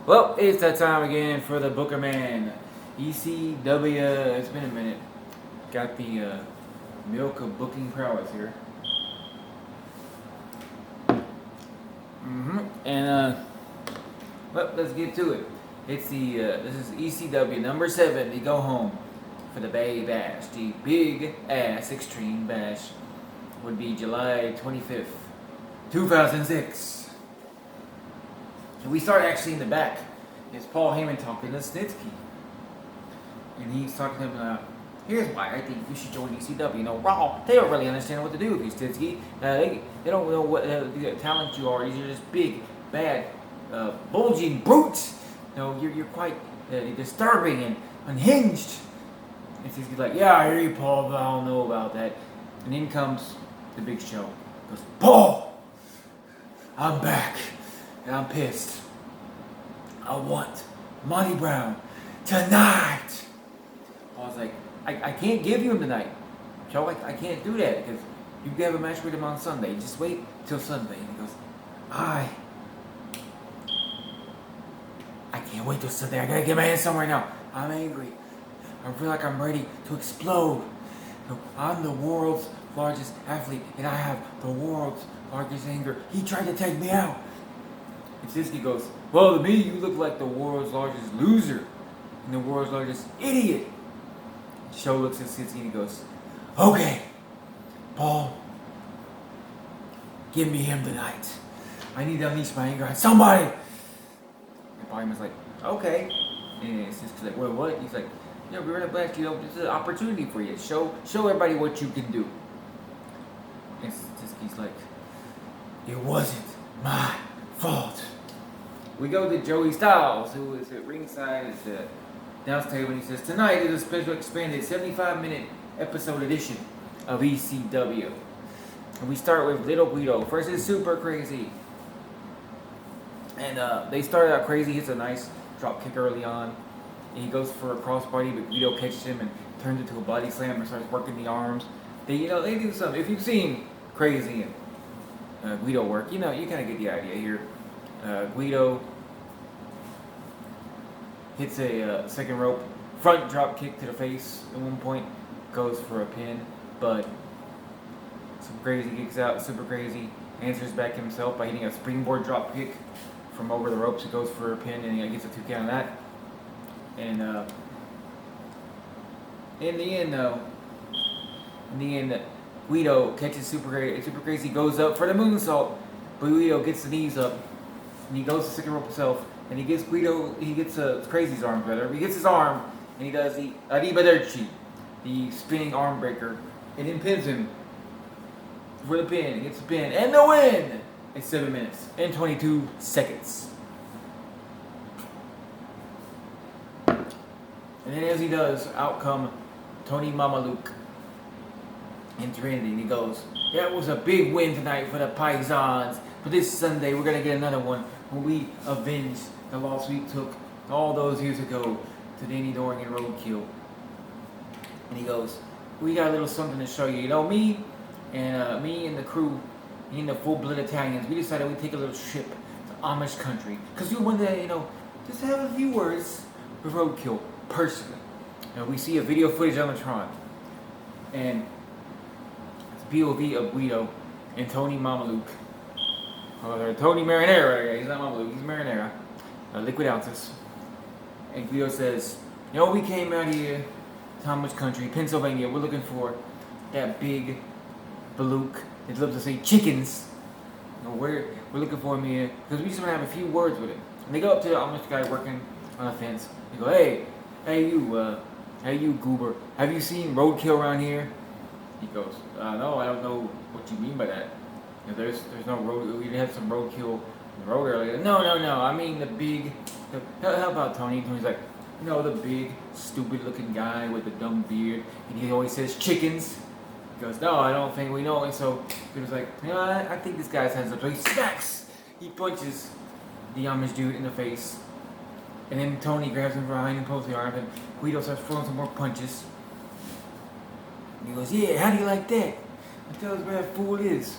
Well, it's that time again for the Bookerman ECW. It's been a minute. Got the milk of booking prowess here. And well, let's get to it. It's the this is ECW number 7. The go home for the Bay Bash. The big ass extreme bash would be July 25th, 2006. And we start actually in the back. It's Paul Heyman talking to Snitsky. And he's talking to him, here's why I think you should join ECW. You know, Raw, they don't really understand what to do with you, Snitsky. They don't know what talent you are. You're just big, bad, bulging brutes. You know, you're quite disturbing and unhinged. And Snitsky's like, yeah, I hear you, Paul, but I don't know about that. And in comes the Big Show. He goes, Paul, I'm back. And I'm pissed. I want Monty Brown tonight. I was like, I can't give you him tonight. Joe, I can't do that because you have a match with him on Sunday. Just wait till Sunday. And he goes, I can't wait till Sunday. I gotta get my hands somewhere now. I'm angry. I feel like I'm ready to explode. You know, I'm the world's largest athlete and I have the world's largest anger. He tried to take me out. And Snitsky goes, well, to me, you look like the world's largest loser and the world's largest idiot. Show looks at Snitsky and he goes, okay, Paul, give me him tonight. I need to unleash my anger on somebody. And Paul Heyman's like, okay. And Snitsky's like, well, what? He's like, yeah, we're in a black, you know, this is an opportunity for you. Show everybody what you can do. And Snitsky's like, it wasn't my fault. We go to Joey Styles, who is at ringside at the announce table, and he says, tonight is a special expanded 75-minute episode edition of ECW. And we start with Little Guido versus Super Crazy. And they started out crazy, hits a nice drop kick early on. And he goes for a crossbody, but Guido catches him and turns into a body slam and starts working the arms. They do something. If you've seen Crazy and Guido work, you kind of get the idea here. Guido hits a second rope front drop kick to the face at one point, goes for a pin, but Super Crazy kicks out. Super Crazy answers back himself by hitting a springboard drop kick from over the ropes. He goes for a pin and he gets a 2 count on that. And in the end, Guido catches Super Crazy. Super Crazy goes up for the moonsault, but Guido gets the knees up. And he goes to second rope himself, and he gets Crazy's arm better. He gets his arm, and he does the Arrivederci, the spinning arm breaker, and then pins him for the pin. He gets the pin, and the win! It's 7 minutes and 22 seconds. And then as he does, out come Tony Mamaluke and Trinity, and he goes, that was a big win tonight for the Paisans. But this Sunday, we're going to get another one when we avenge the loss we took all those years ago to Danny Doring and Roadkill. And he goes, we got a little something to show you. You know, me and the crew, me and the full-blood Italians, we decided we'd take a little trip to Amish country. Because we wanted to, just have a few words with Roadkill, personally. We see a video footage on the Tron. And it's POV of Guido and Tony Mamaluke. Tony Marinara, he's not Mamaluke, he's Marinara. Liquid ounces. And Guido says, we came out here to Amish country, Pennsylvania. We're looking for that big Baluke that loves to say chickens. We're looking for him here because we just want to have a few words with him. And they go up to the Amish guy working on a fence. They go, hey you goober, have you seen Roadkill around here? He goes, no, I don't know what you mean by that. There's no road. We had some roadkill on the road earlier. No. I mean the big. How about Tony? Tony's like, the big, stupid-looking guy with the dumb beard, and he always says chickens. He goes, no, I don't think we know. And so he was like, I think this guy's hands up. So he smacks. He punches the Amish dude in the face, and then Tony grabs him behind and pulls the arm, and Guido starts throwing some more punches. And he goes, yeah, how do you like that? Tell us where that fool is.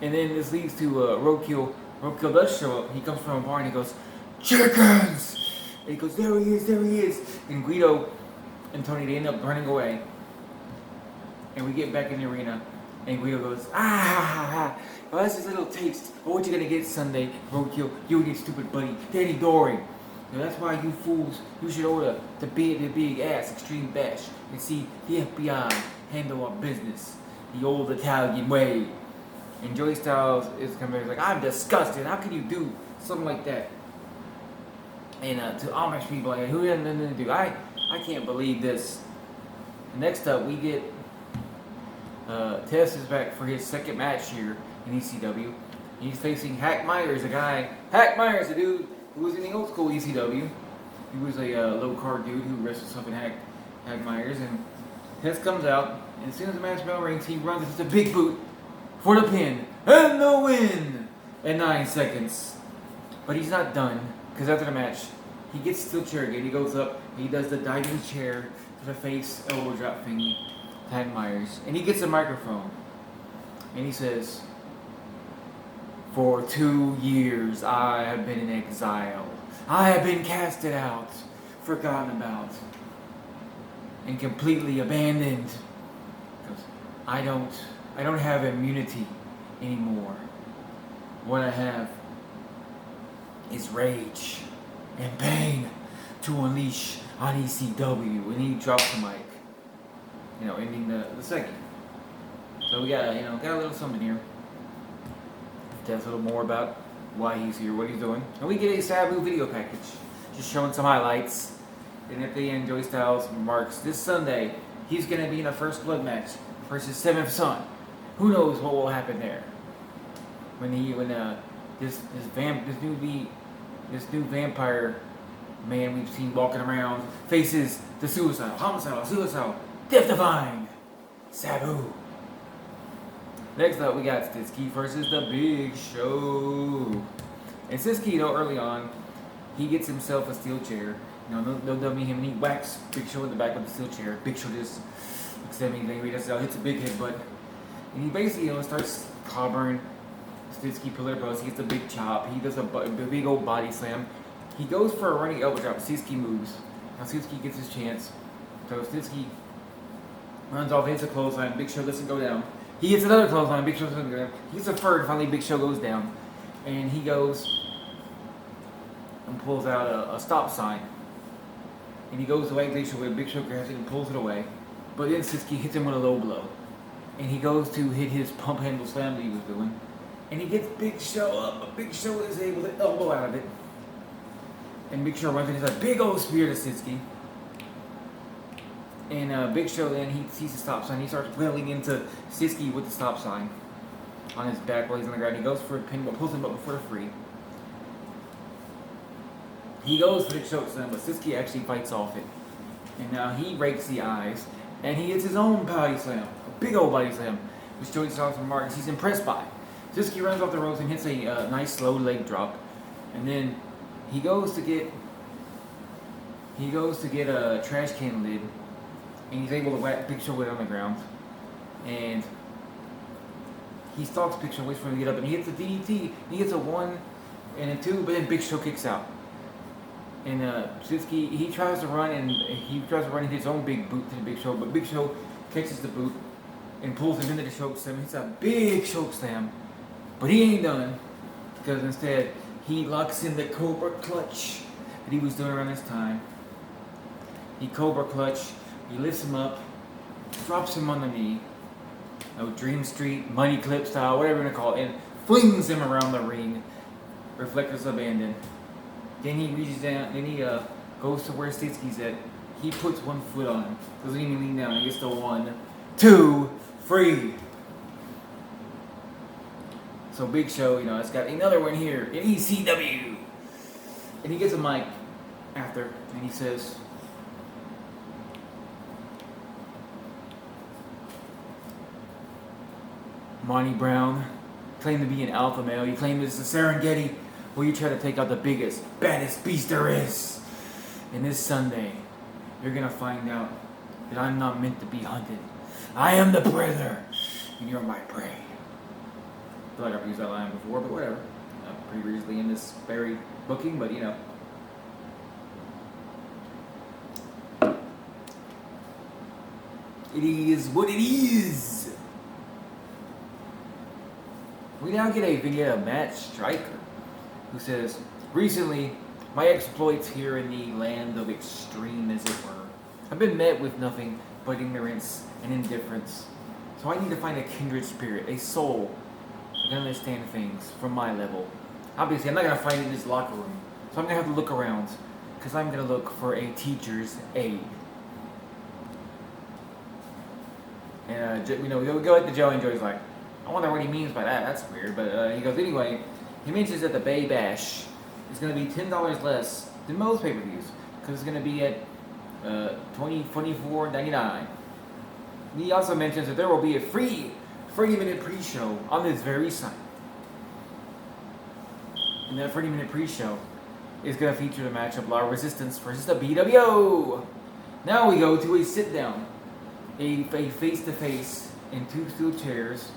And then this leads to Roadkill. Roadkill does show up. He comes from a bar and he goes, chickens! And he goes, there he is, there he is. And Guido and Tony, they end up running away. And we get back in the arena. And Guido goes, well, that's his little taste of what you're gonna get Sunday, Roadkill. You and your stupid buddy, Danny Doring. That's why you fools, you should order the big ass Extreme Bash and see the FBI handle our business the old Italian way. And Joey Styles is coming back like, I'm disgusted. How can you do something like that? And to Amish people, like, who had nothing to do? I can't believe this. Next up, we get Tess is back for his second match here in ECW. He's facing Hack Myers, Hack Myers, a dude who was in the old school ECW. He was a low-card dude who wrestled something Hack Myers. And Tess comes out, and as soon as the match bell rings, he runs into the big boot for the pin and the win in 9 seconds. But he's not done, because after the match, he gets steel chair again. He goes up, he does the diving chair to the face elbow drop thingy, Hack Myers, and he gets a microphone, and he says, for 2 years I have been in exile. I have been casted out, forgotten about, and completely abandoned. Because I don't have immunity anymore. What I have is rage and pain to unleash on ECW. And he drops the mic, ending the segment. So we got a little something here. Tell us a little more about why he's here, what he's doing. And we get a Sabu video package, just showing some highlights. And at the end, Joey Styles marks this Sunday, he's going to be in a First Blood match versus Seventh Son. Who knows what will happen there? When this new vampire man we've seen walking around faces the suicidal, death-defying Sabu. Next up, we got Stitsky versus the Big Show. And Stitsky, early on, he gets himself a steel chair. No dummy him, and he whacks Big Show in the back with the steel chair. Big Show just looks at me and he hits a big headbutt. And he basically, starts clobbering Stitsky pillar bust. He gets a big chop. He does a big old body slam. He goes for a running elbow drop. Stitsky moves. Now Stitsky gets his chance. So Stitsky runs off, hits a clothesline. Big Show doesn't go down. He hits another clothesline, Big Show doesn't go down. He hits a third, finally Big Show goes down. And he goes and pulls out a stop sign. And he goes away, Big Show grabs it and pulls it away. But then Stitsky hits him with a low blow. And he goes to hit his pump handle slam that he was doing. And he gets Big Show up, but Big Show is able to elbow out of it. And Big Show runs into a big old spear to Stitsky. And Big Show then, he sees the stop sign. He starts wailing into Stitsky with the stop sign on his back while he's on the ground. He goes for a pin, but pulls him up before the free. He goes for the choke slam, but Stitsky actually fights off it. And now he rakes the eyes, and he hits his own body slam, a big old body slam, which Joey Styles remarks he's impressed by. Stitsky runs off the ropes and hits a nice slow leg drop, and then he goes to get a trash can lid. And he's able to whack Big Show with it on the ground. And he stalks Big Show, waits for him to get up, and he hits a DDT. He gets a 1 and a 2, but then Big Show kicks out. And Stitsky, he tries to run into his own big boot to the Big Show, but Big Show catches the boot and pulls him into the choke slam. It's a big choke slam, but he ain't done, because instead he locks in the Cobra Clutch that he was doing around this time. He Cobra Clutch. He lifts him up, drops him on the knee, Dream Street, Money Clip style, whatever you want to call it, and flings him around the ring. Reflectors abandoned. Then he reaches down, then he goes to where Stitsky's at. He puts one foot on him, doesn't even lean down. He gets the 1, 2, 3. So Big Show, it's got another one here in ECW. And he gets a mic after, and he says, Monty Brown, claim to be an alpha male. You claim this is the Serengeti, where you try to take out the biggest, baddest beast there is. And this Sunday, you're going to find out that I'm not meant to be hunted. I am the predator, and you're my prey. I feel like I've used that line before, but whatever. Pretty recently in this very booking, but It is what it is. We now get a video of Matt Stryker, who says, recently, my exploits here in the land of extreme, as it were, have been met with nothing but ignorance and indifference. So I need to find a kindred spirit, a soul that can understand things from my level. Obviously, I'm not going to find it in this locker room, so I'm going to have to look around, because I'm going to look for a teacher's aide. And, we go like the Joe, and Joey's like, I wonder what he means by that. That's weird. But he goes, anyway, he mentions that the Bay Bash is going to be $10 less than most pay-per-views, because it's going to be at $24.99. He also mentions that there will be a free 30-minute pre-show on this very site. And that 30-minute pre-show is going to feature the matchup Law Resistance versus the BWO. Now we go to a sit-down, a face-to-face in two steel chairs,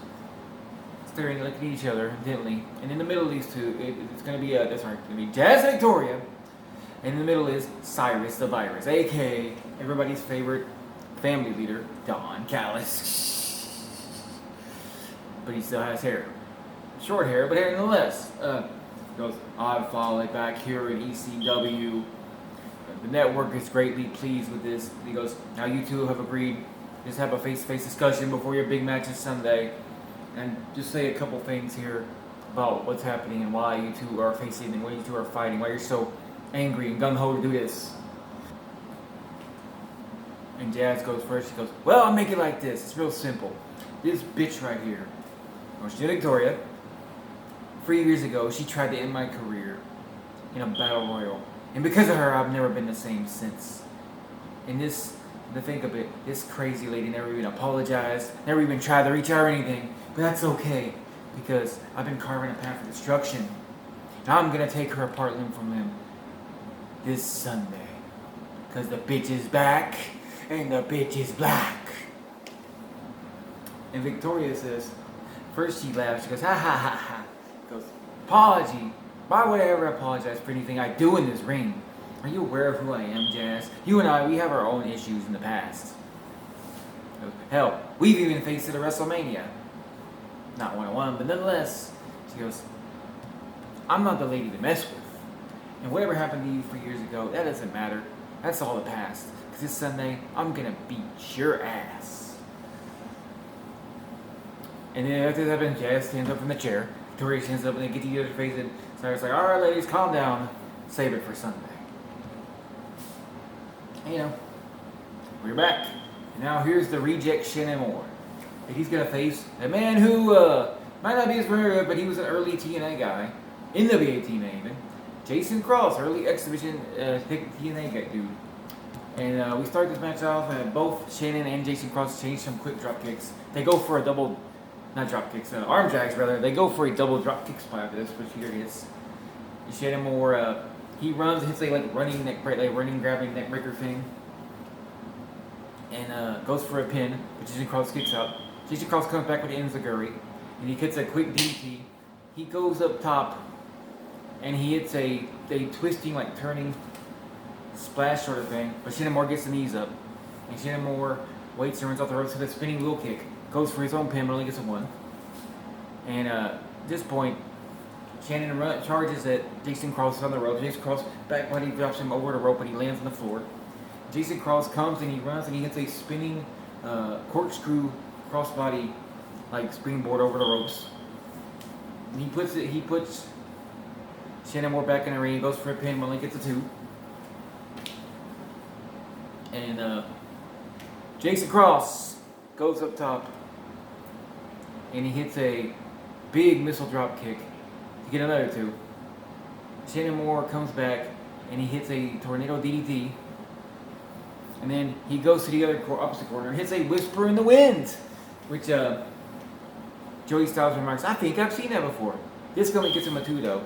staring, looking at each other intently. And in the middle of these two, it's going to be Jazz and Victoria. And in the middle is Cyrus the Virus, aka everybody's favorite family leader, Don Callis. But he still has hair. Short hair, but hair nonetheless. He goes, I follow it back here at ECW. The network is greatly pleased with this. He goes, now you two have agreed. Just have a face-to-face discussion before your big match is Sunday. And just say a couple things here about what's happening and why you two are facing and why you two are fighting, why you're so angry and gung-ho to do this. And Jazz goes first. She goes, well, I'll make it like this. It's real simple. This bitch right here, or she's Victoria. 3 years ago, she tried to end my career in a battle royal. And because of her, I've never been the same since. And to think of it, this crazy lady never even apologized, never even tried to reach out or anything. But that's okay, because I've been carving a path of destruction. And I'm going to take her apart limb from limb this Sunday. Because the bitch is back, and the bitch is black. And Victoria says, first she laughs, she goes, ha ha ha ha. Goes, apology? Why would I ever apologize for anything I do in this ring? Are you aware of who I am, Jazz? You and I, we have our own issues in the past. Goes, hell, we've even faced it at WrestleMania. Not one-on-one, but nonetheless. She goes, I'm not the lady to mess with. And whatever happened to you 3 years ago, that doesn't matter. That's all the past. Because this Sunday, I'm going to beat your ass. And then after that happens, Jazz stands up from the chair. Victoria stands up and they get to each other's face. And Cyrus like, alright ladies, calm down. Save it for Sunday. And, we're back. And now here's the reject Shannon Moore. And he's going to face a man who might not be as familiar, but he was an early TNA guy. NWA TNA even. Jason Cross, early X-Division TNA guy dude. And we start this match off, and both Shannon and Jason Cross change some quick drop kicks. They go for a double, not drop kicks, arm drags rather. They go for a double drop kick spot after this, which here hits. Shannon Moore, he runs, hits a running grabbing neck breaker thing, and goes for a pin. But Jason Cross kicks out. Jason Cross comes back with the enziguri, and he hits a quick DT. He goes up top, and he hits a twisting, turning splash sort of thing. But Shannon Moore gets the knees up, and Shannon Moore waits and runs off the ropes with a spinning wheel kick. Goes for his own pin, but only gets a one. And at this point, Shannon charges at Jason Cross on the rope. Jason Cross back body drops him over the rope, and he lands on the floor. Jason Cross comes and he runs and he hits a spinning corkscrew crossbody springboard over the ropes. And he puts Shannon Moore back in the ring. He goes for a pin, but only gets a two. And Jason Cross goes up top and he hits a big missile drop kick to get another two. Shannon Moore comes back and he hits a tornado DDT. And then he goes to the opposite corner and hits a whisper in the wind, which Joey Styles remarks, I think I've seen that before. This only gets him a two though.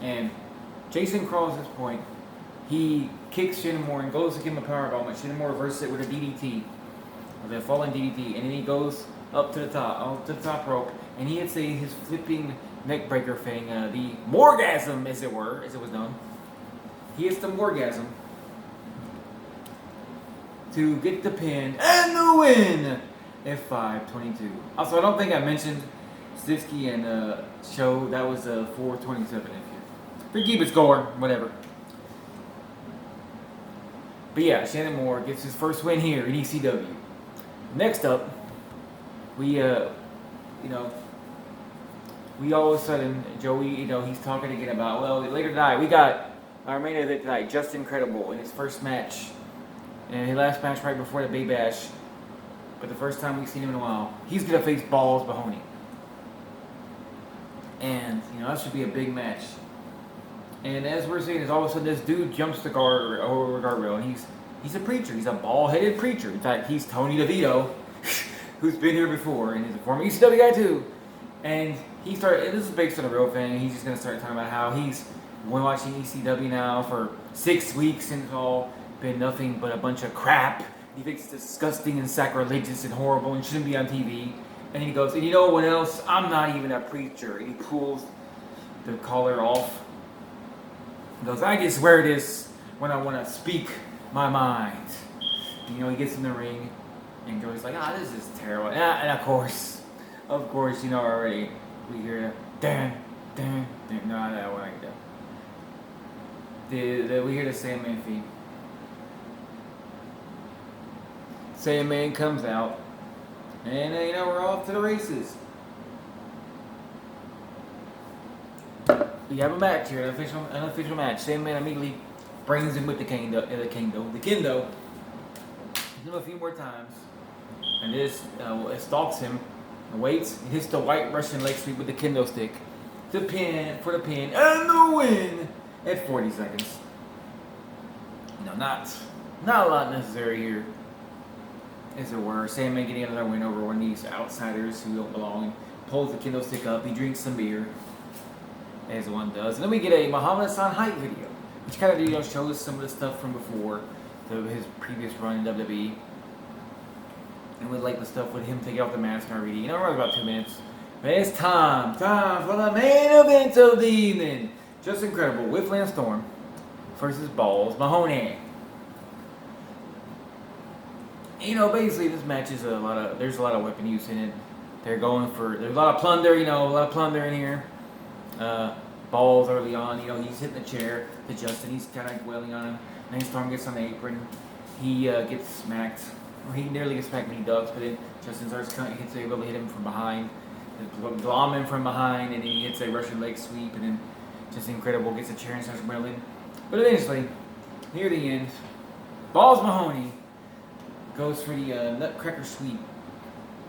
And Jason Cross at this point, he kicks Shannon Moore and goes to give him a powerbomb, but Shannon Moore reverses it with a DDT, with a falling DDT, and then he goes up to the top rope, and he hits his flipping neck breaker thing, the Morgasm, as it was known. He hits the Morgasm, to get the pin and the win at 5:22. Also, I don't think I mentioned Stitsky and Show. That was 4:27. If you keep it score, whatever. But yeah, Shannon Moore gets his first win here in ECW. Next up, we all of a sudden, Joey, he's talking again about, well, later tonight, we got our main event tonight, Justin Credible in his first match. And his last match right before the Big Bash. But the first time we've seen him in a while. He's going to face Balls Mahoney. And, that should be a big match. And as we're seeing, is all of a sudden this dude jumps the guardrail, and he's a preacher. He's a bald-headed preacher. In fact, he's Tony DeVito, who's been here before, and he's a former ECW guy too. And this is based on a real thing. He's just gonna start talking about how he's been watching ECW now for 6 weeks, and it's all been nothing but a bunch of crap. He thinks it's disgusting and sacrilegious and horrible and shouldn't be on TV. And he goes, and you know what else? I'm not even a preacher. And he pulls the collar off. He goes, I just wear this when I want to speak my mind. And, he gets in the ring, and Joey's like, this is terrible. And of course, already we hear the no, that one like that. We hear the Sandman theme. Sandman comes out, and we're off to the races. We have a match here, an official match. Sandman immediately brings him with the kendo. Hit him a few more times, and this stalks him, and waits, and hits the white Russian leg sweep with the kendo stick. For the pin, and the win at 40 seconds. Not a lot necessary here, as it were. Sandman getting another win over one of these outsiders who don't belong. Pulls the kendo stick up. He drinks some beer, as one does. And then we get a Muhammad Hassan hype video, which kind of shows some of the stuff from before his previous run in WWE. And we like the stuff with him taking off the mask and already. We're about 2 minutes. But it's time for the main event of the evening. Just incredible. With Lance Storm versus Balls Mahoney. Basically this match is there's a lot of weapon use in it. There's a lot of plunder, a lot of plunder in here. Balls early on, he's hitting the chair to Justin. He's kind of wailing on him. Lance Storm gets on the apron. He gets smacked. Or he nearly gets smacked when he ducks, but then Justin starts able to hit him from behind. Glom him from behind, and then he hits a Russian leg sweep, and then just incredible gets a chair and starts wailing. But eventually, near the end, Balls Mahoney goes for the Nutcracker sweep.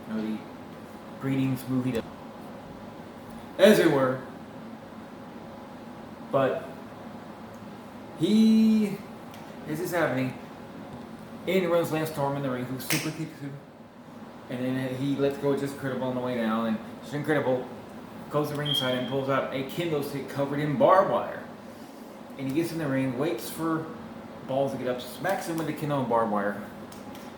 The Greetings movie, as it were. But as this happening, in runs Lance Storm in the ring, who super kicks him. And then he lets go of Just Incredible on the way down, and Just Incredible goes to the ringside and pulls out a kendo stick covered in barbed wire. And he gets in the ring, waits for Balls to get up, smacks him with the kendo and barbed wire.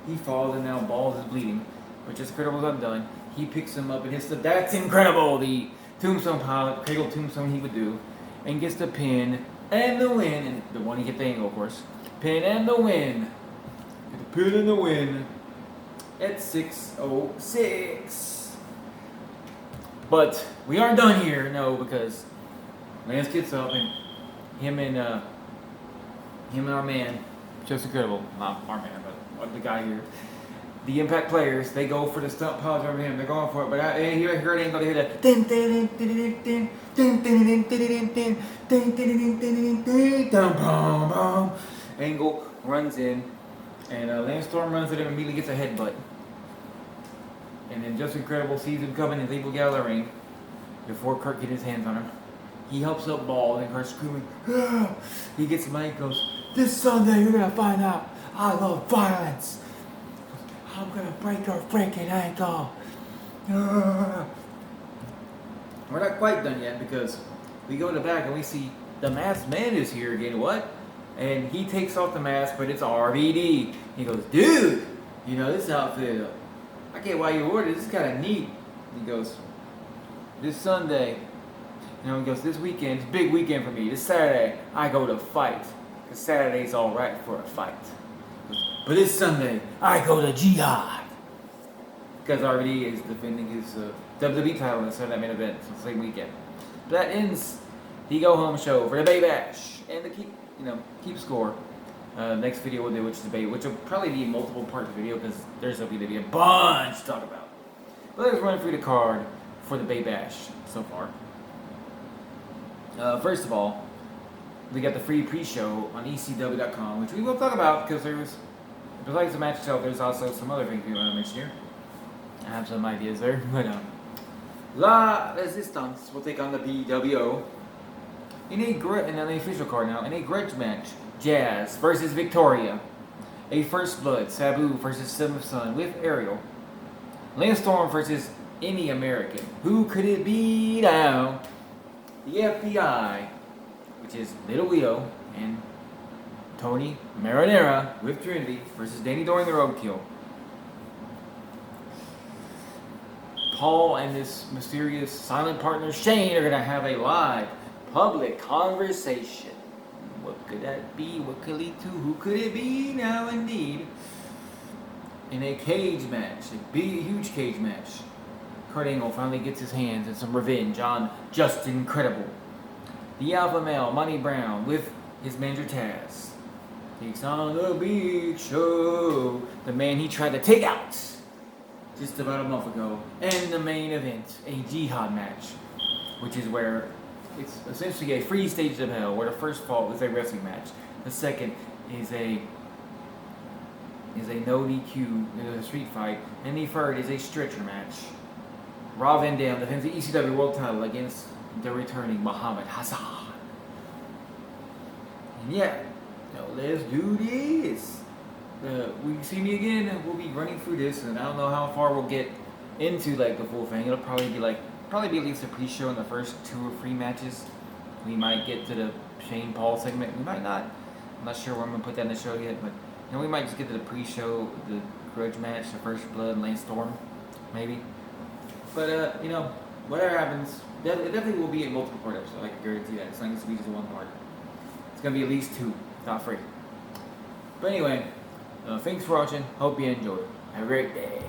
He falls, and now Balls is bleeding, but Just Incredible's undone. He picks him up and hits That's Incredible, the tombstone pilot, cradle tombstone he would do, and gets the pin and the win, and the one he hit the angle, of course. Pin and the win. The pin and the win at 6:06. But we aren't done here, no, because Lance gets up, and him and our man, Just Incredible, not our man, but the guy here, the Impact players, they go for the stunt piles over him. They're going for it, but here it ain't gonna hear that. Angle runs in, and Lance Storm runs at him and immediately gets a headbutt. And then Just Incredible sees him coming and is able to get out of the ring before Kurt gets his hands on him. He helps up Ball and Kurt's screaming. Ah! He gets the mic and goes, "This Sunday you're gonna find out I love violence. I'm gonna break your freaking ankle." Ah! We're not quite done yet, because we go to the back and we see the masked man is here again. What? And he takes off the mask, but it's RVD. He goes, "Dude, this outfit, I get why you ordered. This is kind of neat." He goes, "This Sunday, he goes, this weekend, it's a big weekend for me. This Saturday, I go to fight. Because Saturday's all right for a fight." He goes, But this Sunday, I go to Jihad. Because RVD is defending his WWE title in the Sunday main event, so same weekend. But that ends the go home show for the Bay Bash and the keep score. Next video we'll do, which is debate, which will probably be a multiple part video because there's going to be a bunch to talk about. But let's run through the card for the Bay Bash so far. First of all, we got the free pre-show on ECW.com, which we will talk about because besides the match itself, there's also some other things we want to mention here. I have some ideas there, but La Resistance will take on the BWO in the official card now, in a grudge match. Jazz versus Victoria. A First Blood, Sabu versus Seventh Son with Ariel. Lance Storm versus any American. Who could it be now? The FBI, which is Little Leo and Tony Marinara with Trinity versus Danny Doring the Roadkill. Paul and this mysterious silent partner Shane are going to have a live public conversation. What could that be? What could lead to? Who could it be now indeed? In a cage match, a big, huge cage match. Kurt Angle finally gets his hands and some revenge on Justin Incredible. The Alpha Male, Monty Brown, with his manager Taz, takes on the Big Show, the man he tried to take out just about a month ago. And the main event, a Jihad match, which is where it's essentially a free stage of hell, where the first fall is a wrestling match. The second is a no DQ, a street fight, and the third is a stretcher match. Rob Van Dam defends the ECW World Title against the returning Muhammad Hassan. And yeah, let's do this. When you see me again, we'll be running through this, and I don't know how far we'll get into like the full thing. It'll probably be at least a pre-show in the first 2 or 3 matches. We might get to the Shane Paul segment. We might not. I'm not sure where I'm gonna put that in the show yet, but we might just get to the pre-show, the grudge match, the First Blood, Lance Storm, maybe. But whatever happens, it definitely will be a multiple part episode. I can guarantee that. It's not going to be just one part. It's going to be at least 2, if not 3. But anyway, thanks for watching. Hope you enjoyed. Have a great day.